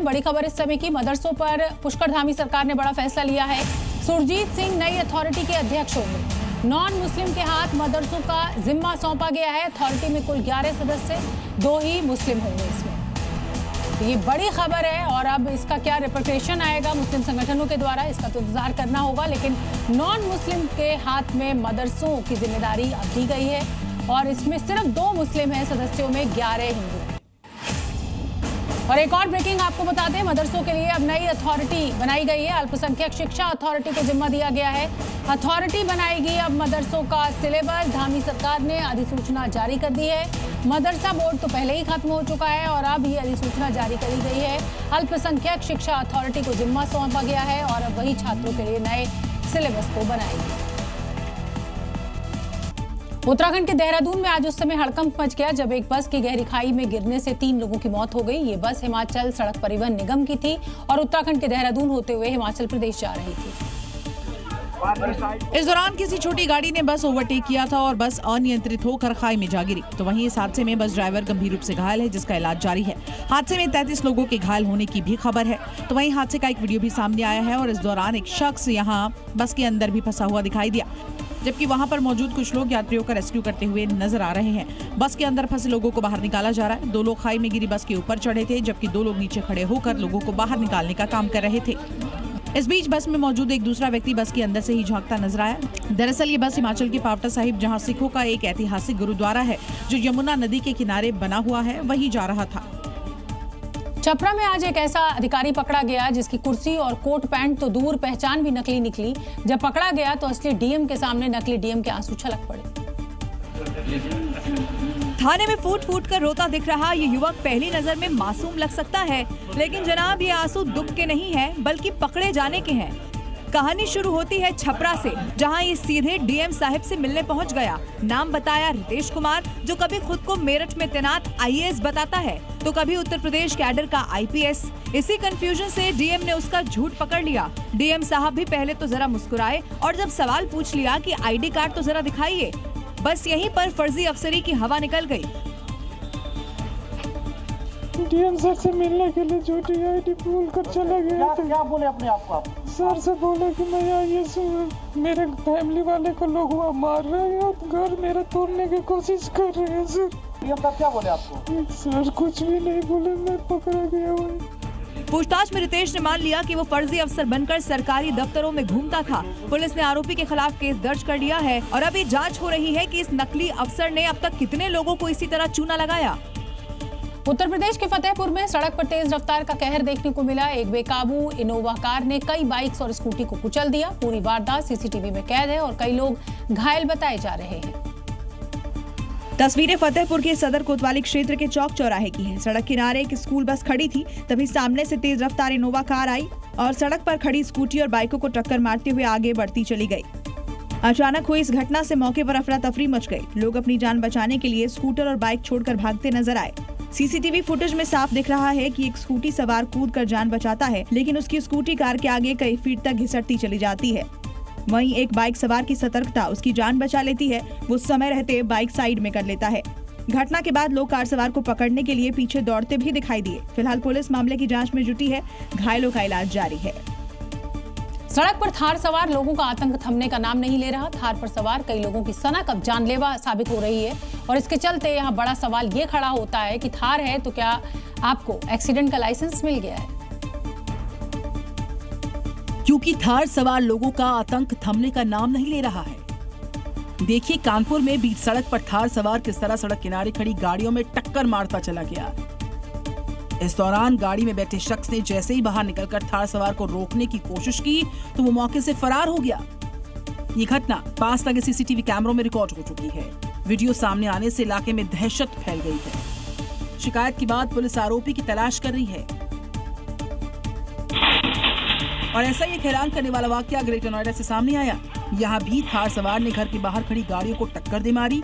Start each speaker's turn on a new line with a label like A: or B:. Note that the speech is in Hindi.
A: बड़ी खबर इस समय की। मदरसों पर पुष्कर धामी सरकार ने बड़ा फैसला लिया है। सुरजीत सिंह नई अथॉरिटी के अध्यक्ष होंगे। नॉन मुस्लिम के हाथ मदरसों का जिम्मा सौंपा गया है। अथॉरिटी में कुल 11 सदस्य, 2 ही मुस्लिम होंगे इसमें। ये बड़ी खबर है और अब इसका क्या रिपरकशन आएगा मुस्लिम संगठनों के द्वारा, इसका तो इंतजार करना होगा। लेकिन नॉन मुस्लिम के हाथ में मदरसों की जिम्मेदारी अब दी गई है और इसमें सिर्फ 2 मुस्लिम हैं सदस्यों में, 11 हिंदू हैं। और एक और ब्रेकिंग आपको बता दें, मदरसों के लिए अब नई अथॉरिटी बनाई गई है। अल्पसंख्यक शिक्षा अथॉरिटी को जिम्मा दिया गया है। अथॉरिटी बनाएगी अब मदरसों का सिलेबस। धामी सरकार ने अधिसूचना जारी कर दी है। मदरसा बोर्ड तो पहले ही खत्म हो चुका है और अब ये अधिसूचना जारी करी गई है। अल्पसंख्यक शिक्षा अथॉरिटी को जिम्मा सौंपा गया है और अब वही छात्रों के लिए नए सिलेबस को बनाएगी। उत्तराखंड के देहरादून में आज उस समय हड़कंप मच गया जब एक बस की गहरी खाई में गिरने से 3 लोगों की मौत हो गई। ये बस हिमाचल सड़क परिवहन निगम की थी और उत्तराखंड के देहरादून होते हुए हिमाचल प्रदेश जा रही थी।
B: इस दौरान किसी छोटी गाड़ी ने बस ओवरटेक किया था और बस अनियंत्रित होकर खाई में जा गिरी। तो वहीं इस हादसे में बस ड्राइवर गंभीर रूप से घायल है, जिसका इलाज जारी है। हादसे में 33 लोगों के घायल होने की भी खबर है। तो वहीं हादसे का एक वीडियो भी सामने आया है और इस दौरान एक शख्स यहां बस के अंदर भी फंसा हुआ दिखाई दिया, जबकि वहां पर मौजूद कुछ लोग यात्रियों का रेस्क्यू करते हुए नजर आ रहे हैं। बस के अंदर फंसे लोगों को बाहर निकाला जा रहा है। 2 लोग खाई में गिरी बस के ऊपर चढ़े थे, जबकि 2 लोग नीचे खड़े होकर लोगों को बाहर निकालने का काम कर रहे थे। इस बीच बस में मौजूद एक दूसरा व्यक्ति बस के अंदर से ही झांकता नजर आया। दरअसल ये बस हिमाचल के पावटा साहिब, जहां सिखों का एक ऐतिहासिक गुरुद्वारा है जो यमुना नदी के किनारे बना हुआ है, वही जा रहा था।
A: छपरा में आज एक ऐसा अधिकारी पकड़ा गया जिसकी कुर्सी और कोट पैंट तो दूर, पहचान भी नकली निकली। जब पकड़ा गया तो असली डीएम के सामने नकली डीएम के आंसू छलक पड़े।
C: थाने में फूट फूट कर रोता दिख रहा ये युवक पहली नजर में मासूम लग सकता है, लेकिन जनाब ये आंसू दुख के नहीं है बल्कि पकड़े जाने के हैं। कहानी शुरू होती है छपरा से, जहां ये सीधे डीएम साहिब से मिलने पहुंच गया। नाम बताया रितेश कुमार, जो कभी खुद को मेरठ में तैनात आईएएस बताता है तो कभी उत्तर प्रदेश कैडर का आईपीएस। इसी कंफ्यूजन से डीएम ने उसका झूठ पकड़ लिया। डीएम साहब भी पहले तो जरा मुस्कुराए और जब सवाल पूछ लिया कि आईडी कार्ड तो जरा दिखाइए, बस यहीं पर फर्जी अफसरी की हवा निकल गई।
D: डीएम सर से मिलने के लिए झूठी आईडी बोल कर चला गया।
E: क्या बोले अपने आप को आप?
D: सर से बोले कि मैं आईएएस हूं, मेरे फैमिली वाले को लोग वहाँ मार रहे हैं और घर मेरा तोड़ने की कोशिश कर रहे हैं। सर
E: डीएम साहब क्या बोले आपको?
D: सर कुछ भी नहीं बोले, मैं पकड़ा गया हूँ।
C: पूछताछ में रितेश ने मान लिया कि वो फर्जी अफसर बनकर सरकारी दफ्तरों में घूमता था। पुलिस ने आरोपी के खिलाफ केस दर्ज कर लिया है और अब ये जांच हो रही है कि इस नकली अफसर ने अब तक कितने लोगों को इसी तरह चूना लगाया।
A: उत्तर प्रदेश के फतेहपुर में सड़क पर तेज रफ्तार का कहर देखने को मिला। एक बेकाबू इनोवा कार ने कई बाइक्स और स्कूटी को कुचल दिया। पूरी वारदात सीसीटीवी में कैद है और कई लोग घायल बताए जा रहे हैं।
C: तस्वीरें फतेहपुर के सदर कोतवाली क्षेत्र के चौक चौराहे की है। सड़क किनारे एक स्कूल बस खड़ी थी, तभी सामने से तेज रफ्तार इनोवा कार आई और सड़क पर खड़ी स्कूटी और बाइकों को टक्कर मारते हुए आगे बढ़ती चली गई। अचानक हुई इस घटना से मौके पर अफरा तफरी मच गई। लोग अपनी जान बचाने के लिए स्कूटर और बाइक छोड़कर भागते नजर आए। सीसीटीवी फुटेज में साफ दिख रहा है कि एक स्कूटी सवार कूद कर जान बचाता है, लेकिन उसकी स्कूटी कार के आगे कई फीट तक घिसटती चली जाती है। वहीं एक बाइक सवार की सतर्कता उसकी जान बचा लेती है। वो समय रहते बाइक साइड में कर लेता है। घटना के बाद लोग कार सवार को पकड़ने के लिए पीछे दौड़ते भी दिखाई दिए। फिलहाल पुलिस मामले की जांच में जुटी है। घायलों का इलाज जारी है।
A: सड़क पर थार सवार लोगों का आतंक थमने का नाम नहीं ले रहा। थार पर सवार कई लोगों की सनक अब जानलेवा साबित हो रही है और इसके चलते यहाँ बड़ा सवाल ये खड़ा होता है कि थार है तो क्या आपको एक्सीडेंट का लाइसेंस मिल गया है?
F: क्योंकि थार सवार लोगों का आतंक थमने का नाम नहीं ले रहा है। देखिए कानपुर में बीच सड़क पर थार सवार किस तरह सड़क किनारे खड़ी गाड़ियों में टक्कर मारता चला गया। इस दौरान गाड़ी में बैठे शख्स ने जैसे ही बाहर निकलकर थार सवार को रोकने की कोशिश की तो वो मौके से फरार हो गया। ये घटना पास लगे सीसीटीवी कैमरों में रिकॉर्ड हो चुकी है। वीडियो सामने आने से इलाके में दहशत फैल गई है। शिकायत के बाद पुलिस आरोपी की तलाश कर रही है और ऐसा ही एक हैरान करने वाला वाकया ग्रेटर नोएडा से सामने आया। यहाँ भी थार सवार ने घर के बाहर खड़ी गाड़ियों को टक्कर दे मारी